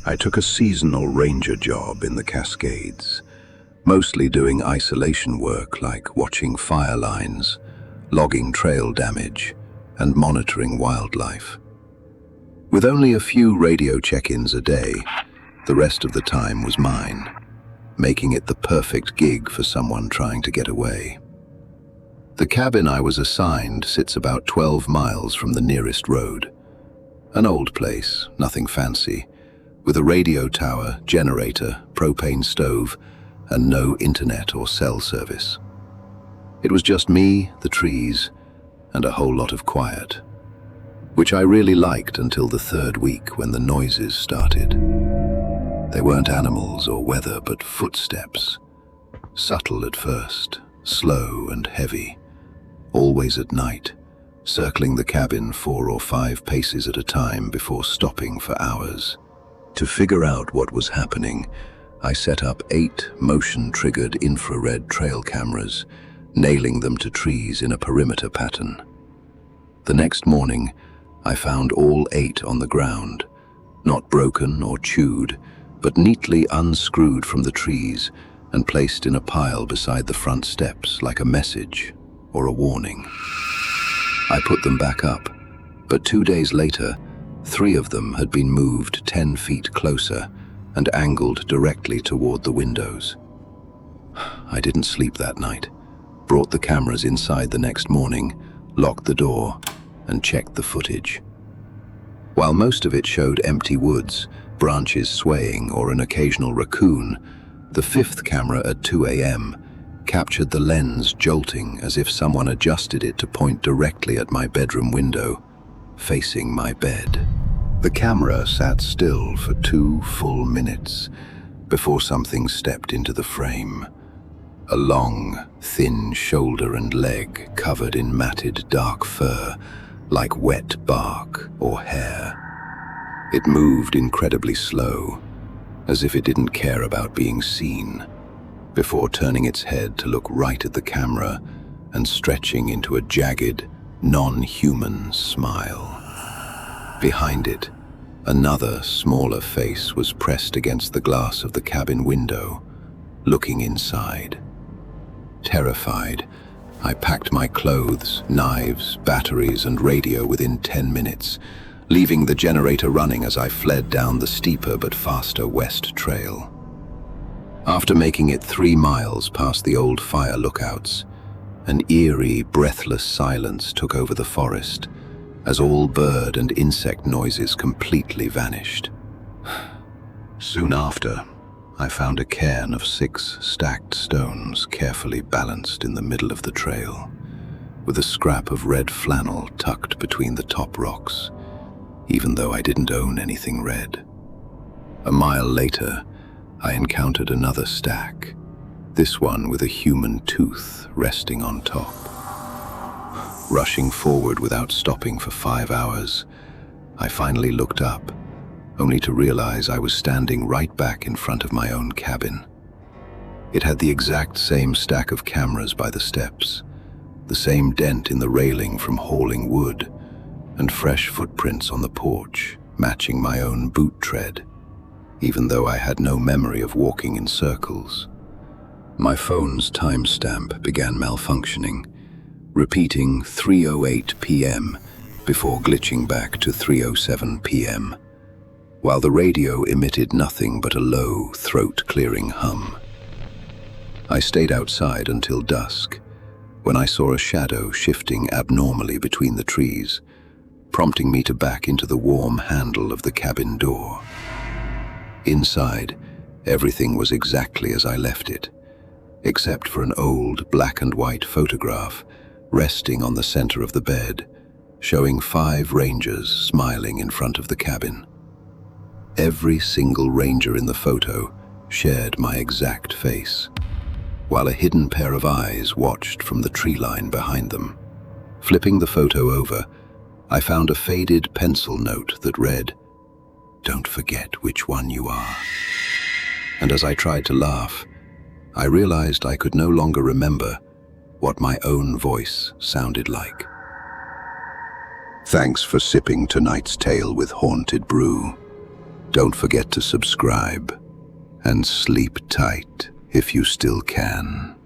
I took a seasonal ranger job in the Cascades, mostly doing isolation work like watching fire lines, logging trail damage, and monitoring wildlife. With only a few radio check-ins a day, the rest of the time was mine, making it the perfect gig for someone trying to get away. The cabin I was assigned sits about 12 miles from the nearest road. An old place, nothing fancy, with a radio tower, generator, propane stove, and no internet or cell service. It was just me, the trees, and a whole lot of quiet, which I really liked until the third week when the noises started. They weren't animals or weather, but footsteps, subtle at first, slow and heavy, always at night, circling the cabin 4 or 5 paces at a time before stopping for hours. To figure out what was happening, I set up 8 motion-triggered infrared trail cameras, nailing them to trees in a perimeter pattern. The next morning, I found all 8 on the ground, not broken or chewed, but neatly unscrewed from the trees and placed in a pile beside the front steps like a message or a warning. I put them back up, but 2 days later, 3 of them had been moved 10 feet closer and angled directly toward the windows. I didn't sleep that night, brought the cameras inside the next morning, locked the door, and checked the footage. While most of it showed empty woods, branches swaying, or an occasional raccoon, the 5th camera at 2 a.m. captured the lens jolting as if someone adjusted it to point directly at my bedroom window, facing my bed. The camera sat still for 2 full minutes before something stepped into the frame. A long, thin shoulder and leg covered in matted dark fur, like wet bark or hair. It moved incredibly slow, as if it didn't care about being seen, before turning its head to look right at the camera and stretching into a jagged, non-human smile. Behind it, another, smaller face was pressed against the glass of the cabin window, looking inside. Terrified, I packed my clothes, knives, batteries, and radio within 10 minutes, leaving the generator running as I fled down the steeper but faster west trail. After making it 3 miles past the old fire lookouts, an eerie, breathless silence took over the forest as all bird and insect noises completely vanished. Soon after, I found a cairn of 6 stacked stones carefully balanced in the middle of the trail, with a scrap of red flannel tucked between the top rocks, even though I didn't own anything red. A mile later, I encountered another stack, this one with a human tooth resting on top. Rushing forward without stopping for 5 hours, I finally looked up, only to realize I was standing right back in front of my own cabin. It had the exact same stack of cameras by the steps, the same dent in the railing from hauling wood, and fresh footprints on the porch, matching my own boot tread, even though I had no memory of walking in circles. My phone's timestamp began malfunctioning, repeating 3:08 p.m. before glitching back to 3:07 p.m., while the radio emitted nothing but a low, throat-clearing hum. I stayed outside until dusk, when I saw a shadow shifting abnormally between the trees, prompting me to back into the warm handle of the cabin door. Inside, everything was exactly as I left it, except for an old black and white photograph resting on the center of the bed, showing 5 rangers smiling in front of the cabin. Every single ranger in the photo shared my exact face, while a hidden pair of eyes watched from the tree line behind them. Flipping the photo over, I found a faded pencil note that read, "Don't forget which one you are." And as I tried to laugh, I realized I could no longer remember what my own voice sounded like. Thanks for sipping tonight's tale with Haunted Brew. Don't forget to subscribe and sleep tight if you still can.